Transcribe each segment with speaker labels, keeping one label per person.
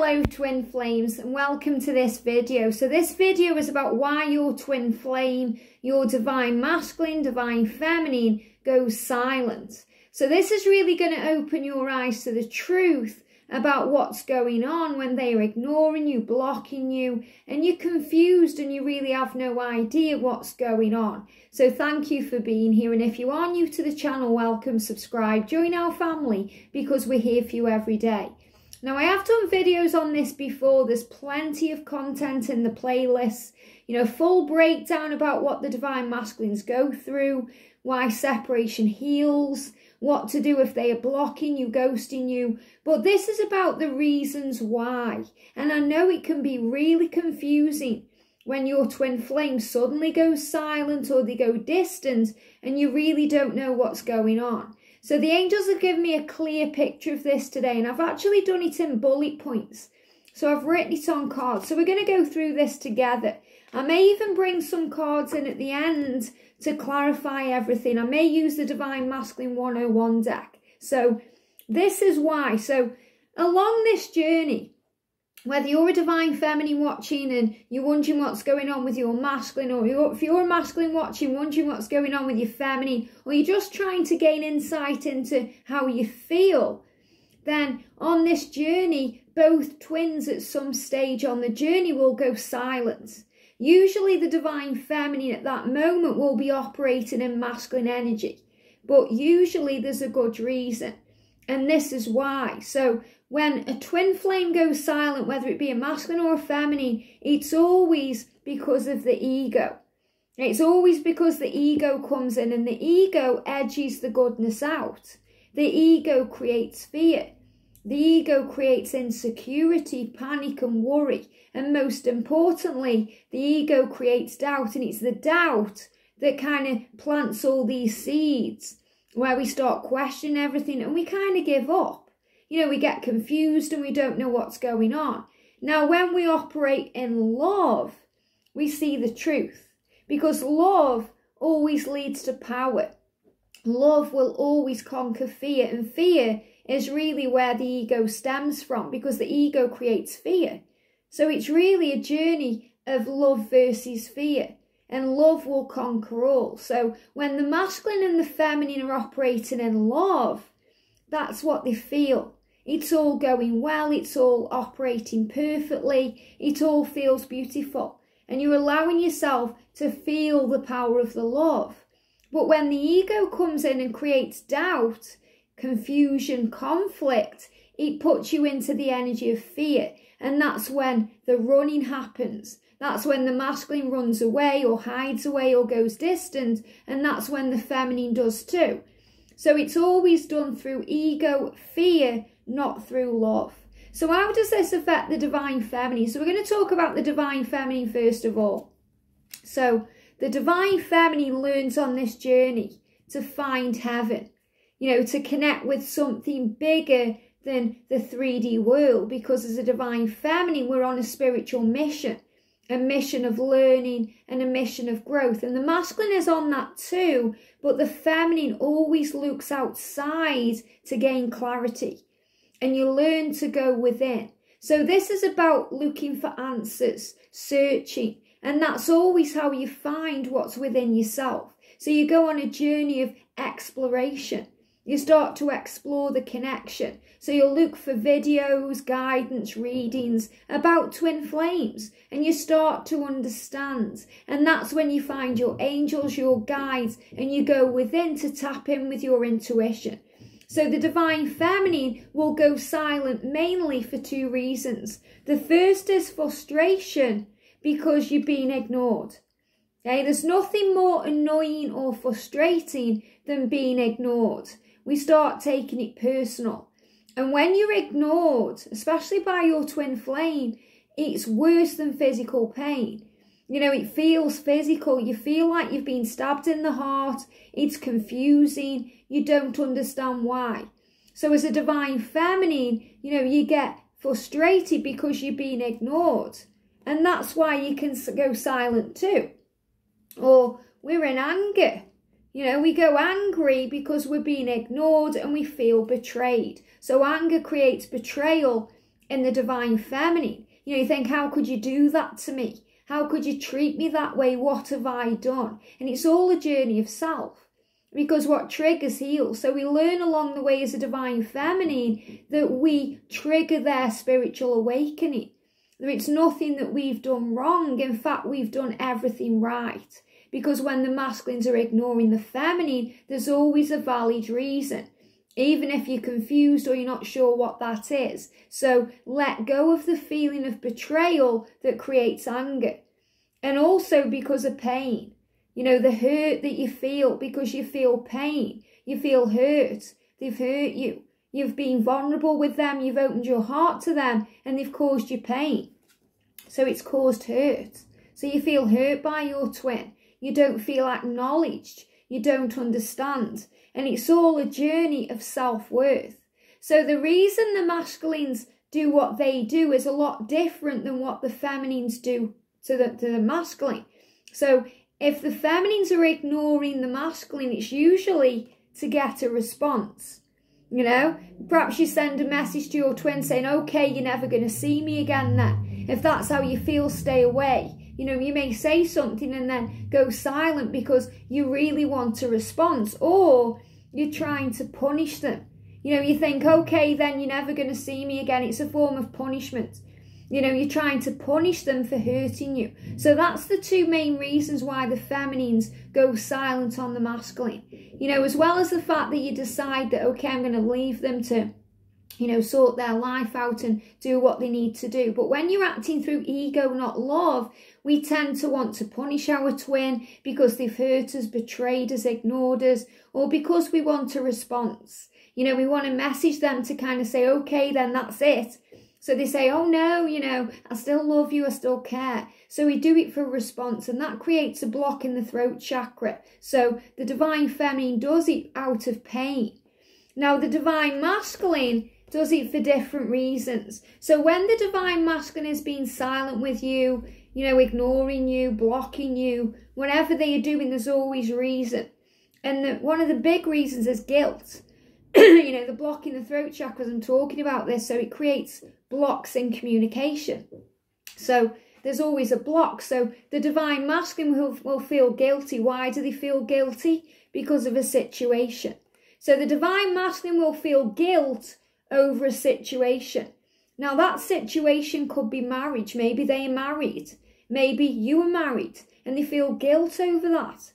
Speaker 1: Hello twin flames, and welcome to this video. So this video is about why your twin flame, your divine masculine, divine feminine goes silent. So this is really going to open your eyes to the truth about what's going on when they're ignoring you, blocking you, and you're confused and you really have no idea what's going on. So thank you for being here, and if you are new to the channel, welcome, subscribe, join our family because we're here for you every day. Now, I have done videos on this before. There's plenty of content in the playlist. You know, full breakdown about what the divine masculines go through, why separation heals, what to do if they are blocking you, ghosting you. But this is about the reasons why. And I know it can be really confusing when your twin flame suddenly goes silent or they go distant and you really don't know what's going on. So the angels have given me a clear picture of this today, and I've actually done it in bullet points. So I've written it on cards. So we're going to go through this together. I may even bring some cards in at the end to clarify everything. I may use the Divine Masculine 101 deck. So this is why. So along this journey, whether you're a divine feminine watching and you're wondering what's going on with your masculine, or if you're a masculine watching wondering what's going on with your feminine, or you're just trying to gain insight into how you feel, then on this journey, both twins at some stage on the journey will go silent. Usually the divine feminine at that moment will be operating in masculine energy, but usually there's a good reason. And this is why. So when a twin flame goes silent, whether it be a masculine or a feminine, it's always because of the ego. It's always because the ego comes in, and the ego edges the goodness out. The ego creates fear. The ego creates insecurity, panic and worry. And most importantly, the ego creates doubt. And it's the doubt that kind of plants all these seeds where we start questioning everything and we kind of give up. You know, we get confused and we don't know what's going on. Now, when we operate in love, we see the truth, because love always leads to power. Love will always conquer fear, and fear is really where the ego stems from, because the ego creates fear. So it's really a journey of love versus fear, and love will conquer all. So when the masculine and the feminine are operating in love, that's what they feel. It's all going well, it's all operating perfectly, it all feels beautiful. And you're allowing yourself to feel the power of the love. But when the ego comes in and creates doubt, confusion, conflict, it puts you into the energy of fear. And that's when the running happens. That's when the masculine runs away or hides away or goes distant. And that's when the feminine does too. So it's always done through ego, fear, not through love. So how does this affect the divine feminine? So we're going to talk about the divine feminine first of all. So the divine feminine learns on this journey to find heaven. You know, to connect with something bigger than the 3D world. Because as a divine feminine, we're on a spiritual mission. A mission of learning and a mission of growth. And the masculine is on that too, but the feminine always looks outside to gain clarity. And you learn to go within. So this is about looking for answers, searching. And that's always how you find what's within yourself. So you go on a journey of exploration. You start to explore the connection. So you'll look for videos, guidance, readings about twin flames. And you start to understand. And that's when you find your angels, your guides, and you go within to tap in with your intuition. So the divine feminine will go silent mainly for two reasons. The first is frustration, because you're being ignored. Okay? There's nothing more annoying or frustrating than being ignored. We start taking it personal. And when you're ignored, especially by your twin flame, it's worse than physical pain. You know, it feels physical. You feel like you've been stabbed in the heart. It's confusing. You don't understand why. So as a divine feminine, you know, you get frustrated because you're being ignored. And that's why you can go silent too. Or we're in anger. You know, we go angry because we're being ignored and we feel betrayed. So anger creates betrayal in the divine feminine. You know, you think, how could you do that to me? How could you treat me that way? What have I done? And it's all a journey of self. Because what triggers heals. So we learn along the way as a divine feminine that we trigger their spiritual awakening. That it's nothing that we've done wrong. In fact, we've done everything right. Because when the masculines are ignoring the feminine, there's always a valid reason. Even if you're confused or you're not sure what that is. So let go of the feeling of betrayal that creates anger. And also because of pain. You know, the hurt that you feel because you feel pain. You feel hurt. They've hurt you. You've been vulnerable with them. You've opened your heart to them and they've caused you pain. So it's caused hurt. So you feel hurt by your twin. You don't feel acknowledged. You don't understand. And it's all a journey of self-worth. So the reason the masculines do what they do is a lot different than what the feminines do to the masculine. So if the feminines are ignoring the masculine, it's usually to get a response. You know, perhaps you send a message to your twin saying, okay, you're never going to see me again then. If that's how you feel, stay away. You know, you may say something and then go silent because you really want a response, or you're trying to punish them. You know, you think, okay, then you're never going to see me again. It's a form of punishment. You know, you're trying to punish them for hurting you. So that's the two main reasons why the feminines go silent on the masculine. You know, as well as the fact that you decide that, okay, I'm going to leave them to, you know, sort their life out and do what they need to do. But when you're acting through ego, not love, we tend to want to punish our twin because they've hurt us, betrayed us, ignored us, or because we want a response. You know, we want to message them to kind of say, okay, then that's it. So they say, oh no, you know, I still love you, I still care. So we do it for a response, and that creates a block in the throat chakra. So the divine feminine does it out of pain. Now the divine masculine does it for different reasons. So when the divine masculine is being silent with you, you know, ignoring you, blocking you, whatever they are doing, there's always reason. And one of the big reasons is guilt. You know, the block in the throat chakras, I'm talking about this, so it creates blocks in communication. So there's always a block. So the divine masculine will feel guilty. Why do they feel guilty? Because of a situation. So the divine masculine will feel guilt over a situation. Now that situation could be marriage. Maybe they are married. Maybe you are married and they feel guilt over that.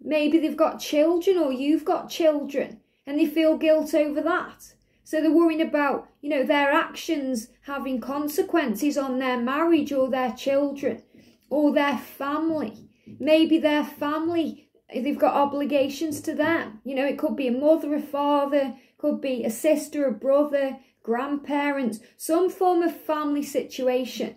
Speaker 1: Maybe they've got children or you've got children and they feel guilt over that. So they're worrying about, you know, their actions having consequences on their marriage or their children or their family. Maybe their family, they've got obligations to them. You know, it could be a mother, a father, could be a sister, a brother, grandparents, some form of family situation.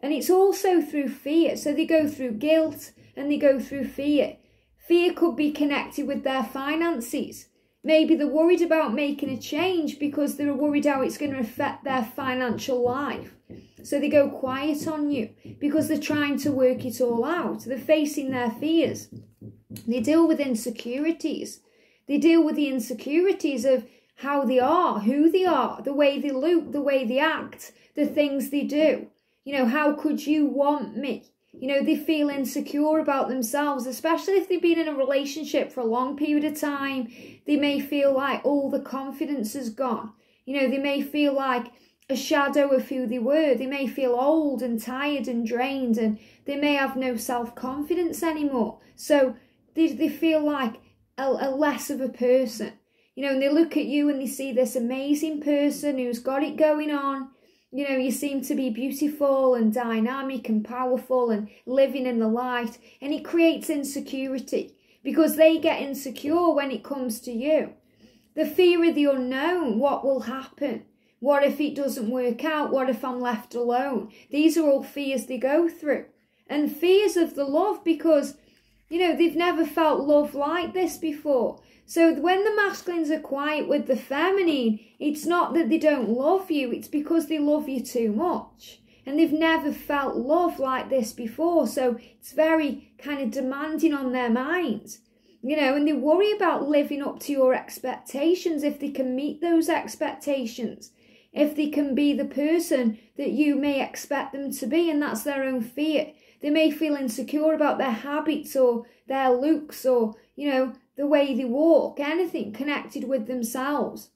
Speaker 1: And it's also through fear. So they go through guilt and they go through fear. Fear could be connected with their finances. Maybe they're worried about making a change because they're worried how it's going to affect their financial life. So they go quiet on you because they're trying to work it all out. They're facing their fears. They deal with insecurities. They deal with the insecurities of how they are, who they are, the way they look, the way they act, the things they do. You know, how could you want me? You know, they feel insecure about themselves, especially if they've been in a relationship for a long period of time. They may feel like all the confidence is gone. You know, they may feel like a shadow of who they were. They may feel old and tired and drained, and they may have no self-confidence anymore. So they feel like a less of a person. You know, and they look at you and they see this amazing person who's got it going on. You know, you seem to be beautiful and dynamic and powerful and living in the light. And it creates insecurity because they get insecure when it comes to you. The fear of the unknown, what will happen? What if it doesn't work out? What if I'm left alone? These are all fears they go through. And fears of the love because, you know, they've never felt love like this before. So when the masculines are quiet with the feminine, it's not that they don't love you, it's because they love you too much. And they've never felt love like this before, so it's very kind of demanding on their minds. You know, and they worry about living up to your expectations, if they can meet those expectations. if they can be the person that you may expect them to be, and that's their own fear. They may feel insecure about their habits or their looks or, the way they walk, anything connected with themselves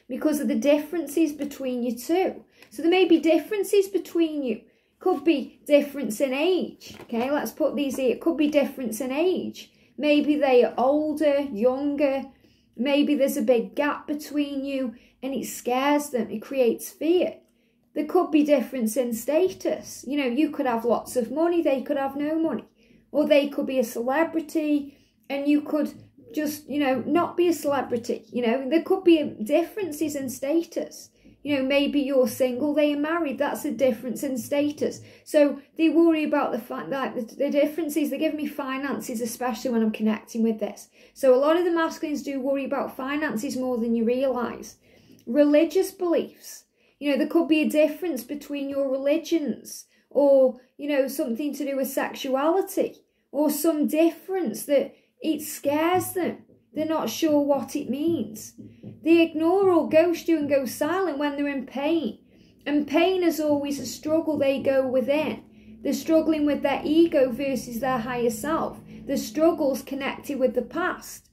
Speaker 1: because of the differences between you two. So there may be differences between you. Could be difference in age. Okay, let's put these here. It could be difference in age. Maybe they are older, younger. Maybe there's a big gap between you and it scares them. It creates fear. There could be difference in status. You could have lots of money, they could have no money. Or they could be a celebrity and you could just, not be a celebrity. There could be differences in status. Maybe you're single, they are married. That's a difference in status. So they worry about the fact that the differences, they give me finances, especially when I'm connecting with this. So a lot of the masculines do worry about finances more than you realise. Religious beliefs. There could be a difference between your religions or, something to do with sexuality or some difference that it scares them. They're not sure what it means. They ignore or ghost you and go silent when they're in pain. And pain is always a struggle they go within. They're struggling with their ego versus their higher self. The struggles connected with the past.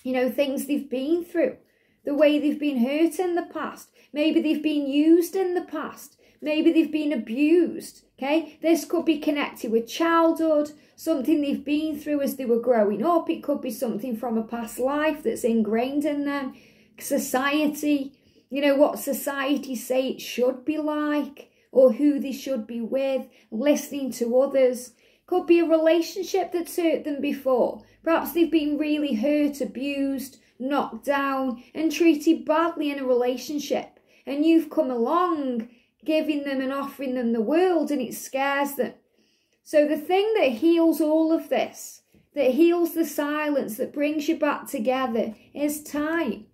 Speaker 1: Things they've been through. The way they've been hurt in the past. Maybe they've been used in the past. Maybe they've been abused. Okay, this could be connected with childhood, something they've been through as they were growing up. It could be something from a past life that's ingrained in them. Society, what society say it should be like or who they should be with, listening to others. Could be a relationship that's hurt them before. Perhaps they've been really hurt, abused, knocked down and treated badly in a relationship. And you've come along giving them and offering them the world and it scares them. So the thing that heals all of this, that heals the silence, that brings you back together is time.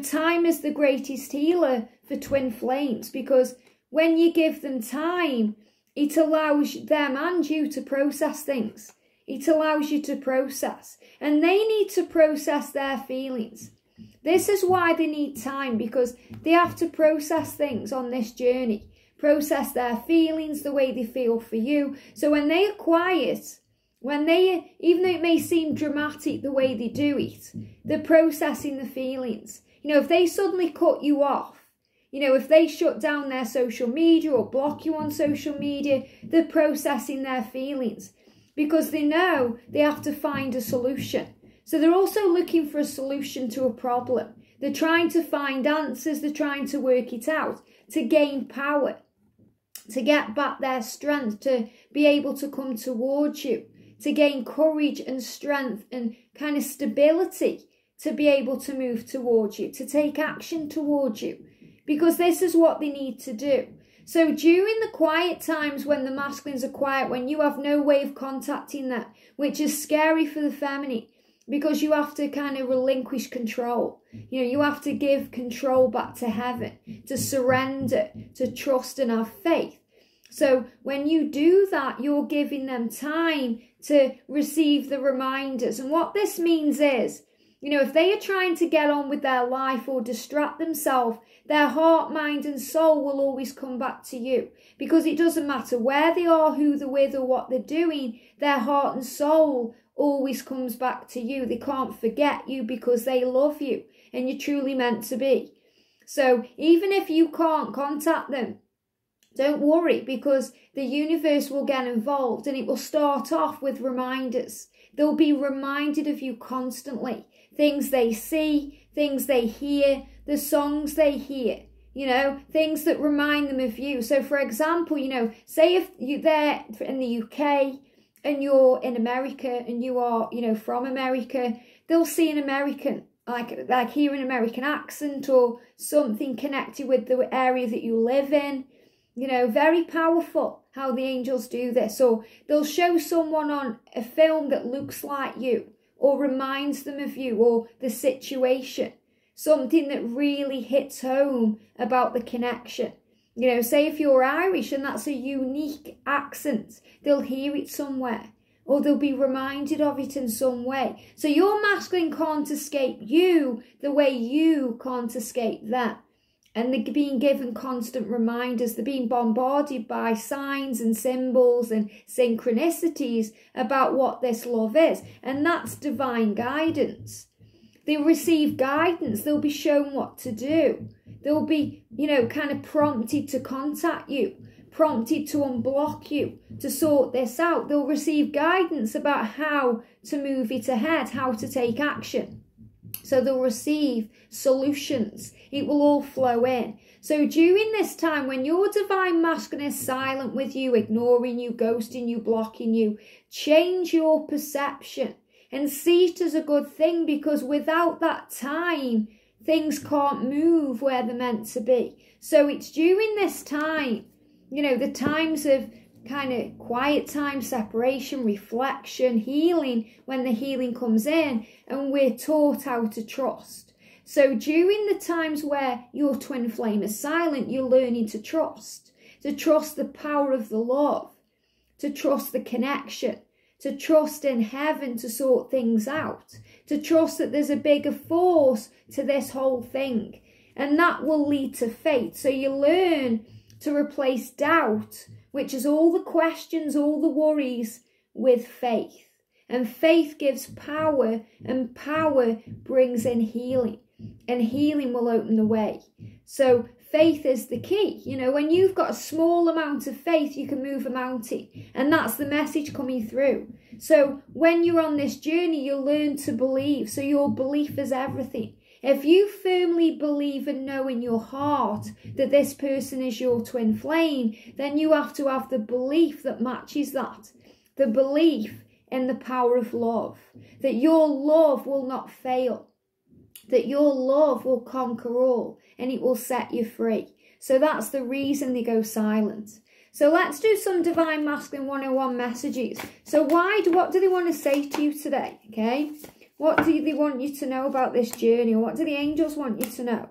Speaker 1: Time is the greatest healer for twin flames because when you give them time, it allows them and you to process things. It allows you to process. And they need to process their feelings. This is why they need time, because they have to process things on this journey. Process their feelings, the way they feel for you. So when they are quiet, even though it may seem dramatic the way they do it, they're processing the feelings. If they suddenly cut you off, if they shut down their social media or block you on social media, they're processing their feelings because they know they have to find a solution. So they're also looking for a solution to a problem. They're trying to find answers. They're trying to work it out to gain power, to get back their strength, to be able to come towards you, to gain courage and strength and kind of stability to be able to move towards you, to take action towards you, because this is what they need to do. So during the quiet times when the masculines are quiet, when you have no way of contacting them, which is scary for the feminine, because you have to kind of relinquish control. You have to give control back to heaven, to surrender, to trust and have faith. So when you do that, you're giving them time to receive the reminders. And what this means is, if they are trying to get on with their life or distract themselves, their heart, mind and soul will always come back to you. Because it doesn't matter where they are, who they're with or what they're doing, their heart and soul always comes back to you. They can't forget you because they love you and you're truly meant to be. So even if you can't contact them, don't worry, because the universe will get involved and it will start off with reminders. They'll be reminded of you constantly. Things they see, things they hear, the songs they hear, things that remind them of you. So for example, say if you're there in the UK and you're in America and you are, from America, they'll see an American, like hear an American accent or something connected with the area that you live in. Very powerful how the angels do this. Or they'll show someone on a film that looks like you or reminds them of you or the situation. Something that really hits home about the connection. Say if you're Irish and that's a unique accent, they'll hear it somewhere. Or they'll be reminded of it in some way. So your masculine can't escape you the way you can't escape them. And they're being given constant reminders. They're being bombarded by signs and symbols and synchronicities about what this love is. And that's divine guidance. They'll receive guidance. They'll be shown what to do. They'll be, kind of prompted to contact you, prompted to unblock you, to sort this out. They'll receive guidance about how to move it ahead, how to take action. So they'll receive solutions. It will all flow in. So during this time, when your divine masculine is silent with you, ignoring you, ghosting you, blocking you, change your perception and see it as a good thing, because without that time, things can't move where they're meant to be. So it's during this time, the times of kind of quiet time, separation, reflection, healing, when the healing comes in and we're taught how to trust. So during the times where your twin flame is silent, you're learning to trust the power of the love, to trust the connection, to trust in heaven to sort things out, to trust that there's a bigger force to this whole thing. And that will lead to faith. So you learn to replace doubt, which is all the questions, all the worries, with faith. And faith gives power, and power brings in healing. And healing will open the way. So faith is the key. When you've got a small amount of faith, you can move a mountain. And that's the message coming through. So when you're on this journey, you'll learn to believe. So your belief is everything. If you firmly believe and know in your heart that this person is your twin flame, then you have to have the belief that matches that. The belief in the power of love. That your love will not fail. That your love will conquer all and it will set you free. So that's the reason they go silent. So let's do some Divine Masculine 101 messages. So what do they want to say to you today? Okay. What do they want you to know about this journey? Or what do the angels want you to know?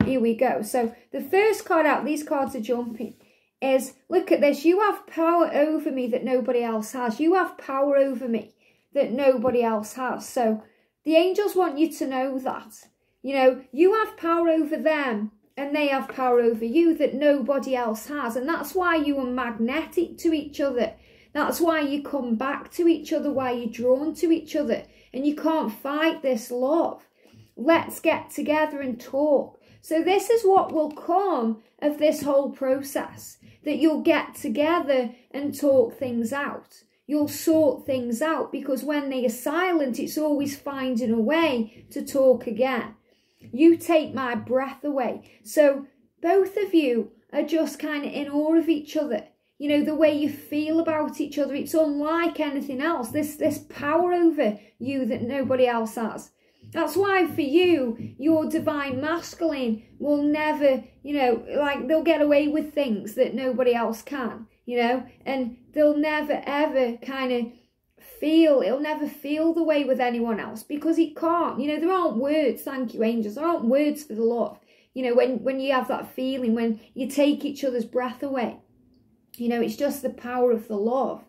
Speaker 1: Here we go. So the first card out, these cards are jumping, is, look at this. You have power over me that nobody else has. You have power over me that nobody else has. So the angels want you to know that. You have power over them and they have power over you that nobody else has. And that's why you are magnetic to each other. That's why you come back to each other, why you're drawn to each other. And you can't fight this love. Let's get together and talk. So this is what will come of this whole process. That you'll get together and talk things out. You'll sort things out, because when they are silent, it's always finding a way to talk again. You take my breath away. So both of you are just kind of in awe of each other. The way you feel about each other, it's unlike anything else. This power over you that nobody else has. That's why for you, your divine masculine will never, they'll get away with things that nobody else can, and they'll never ever it'll never feel the way with anyone else, because it can't. There aren't words, thank you angels, there aren't words for the love. When you have that feeling, when you take each other's breath away, it's just the power of the love.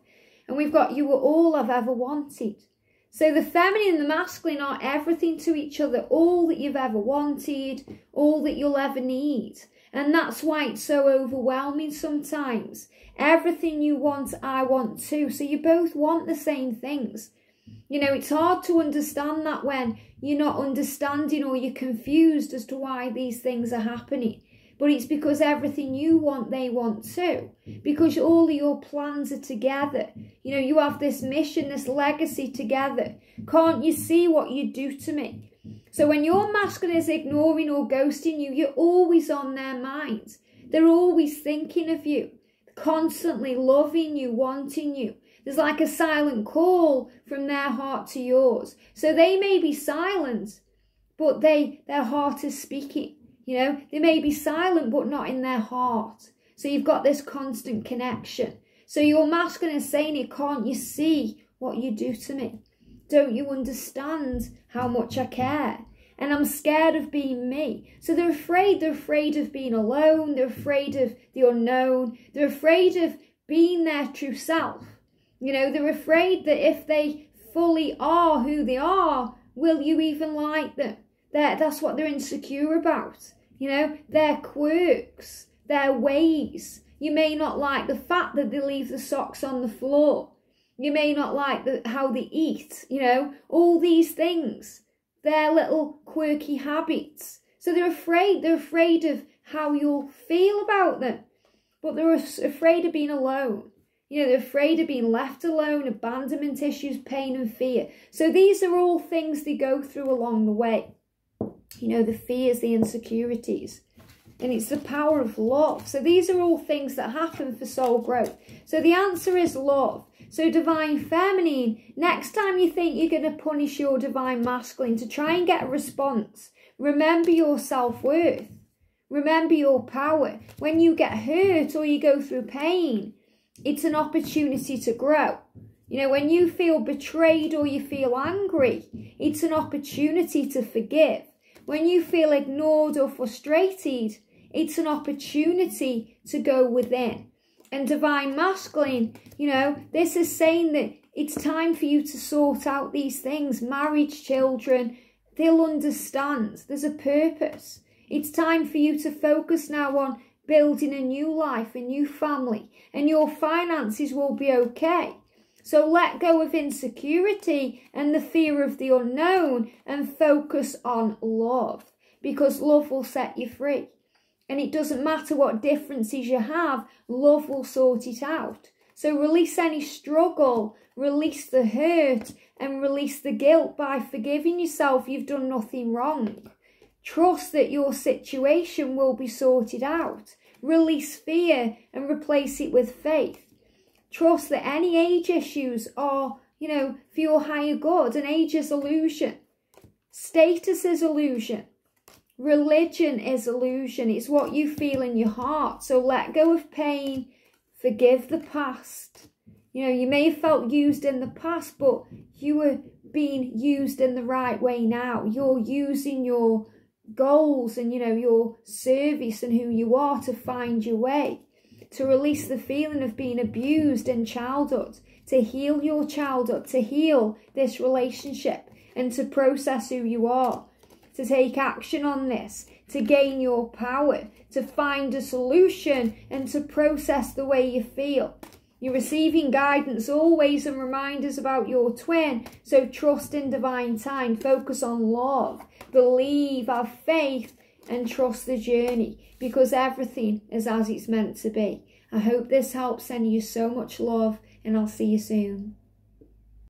Speaker 1: And we've got, you were all I've ever wanted. So the feminine and the masculine are everything to each other, all that you've ever wanted, all that you'll ever need. And that's why it's so overwhelming sometimes. Everything you want, I want too. So you both want the same things. It's hard to understand that when you're not understanding or you're confused as to why these things are happening. But it's because everything you want, they want too. Because all of your plans are together. You have this mission, this legacy together. Can't you see what you do to me? So when your masculine is ignoring or ghosting you, you're always on their minds. They're always thinking of you. Constantly loving you, wanting you. There's like a silent call from their heart to yours. So they may be silent, but their heart is speaking. They may be silent, but not in their heart. So you've got this constant connection. So your masculine is saying, can't you see what you do to me? Don't you understand how much I care? And I'm scared of being me. So they're afraid of being alone. They're afraid of the unknown. They're afraid of being their true self. They're afraid that if they fully are who they are, will you even like them? That's what they're insecure about. you know, their quirks, their ways. You may not like the fact that they leave the socks on the floor. You may not like how they eat, you know, all these things, their little quirky habits. So they're afraid of how you'll feel about them, but they're afraid of being alone. You know, they're afraid of being left alone, abandonment issues, pain and fear. So these are all things they go through along the way. You know, the fears, the insecurities. And it's the power of love. So these are all things that happen for soul growth. So the answer is love. So divine feminine, next time you think you're going to punish your divine masculine to try and get a response, remember your self-worth. Remember your power. When you get hurt or you go through pain, it's an opportunity to grow. You know, when you feel betrayed or you feel angry, it's an opportunity to forgive. When you feel ignored or frustrated, it's an opportunity to go within. And divine masculine, you know, this is saying that it's time for you to sort out these things. Marriage, children, they'll understand. There's a purpose. It's time for you to focus now on building a new life, a new family, and your finances will be okay. So let go of insecurity and the fear of the unknown and focus on love, because love will set you free. And it doesn't matter what differences you have, love will sort it out. So release any struggle, release the hurt, and release the guilt by forgiving yourself. You've done nothing wrong. Trust that your situation will be sorted out. Release fear and replace it with faith. Trust that any age issues are, you know, for your higher good. An age is illusion. Status is illusion. Religion is illusion. It's what you feel in your heart. So let go of pain. Forgive the past. You know, you may have felt used in the past, but you were being used in the right way now. You're using your goals and, you know, your service and who you are to find your way. To release the feeling of being abused in childhood. To heal your childhood. To heal this relationship. And to process who you are. To take action on this, to gain your power, to find a solution and to process the way you feel. You're receiving guidance always and reminders about your twin, so trust in divine time, focus on love, believe, have faith and trust the journey, because everything is as it's meant to be. I hope this helps. Sending you so much love and I'll see you soon.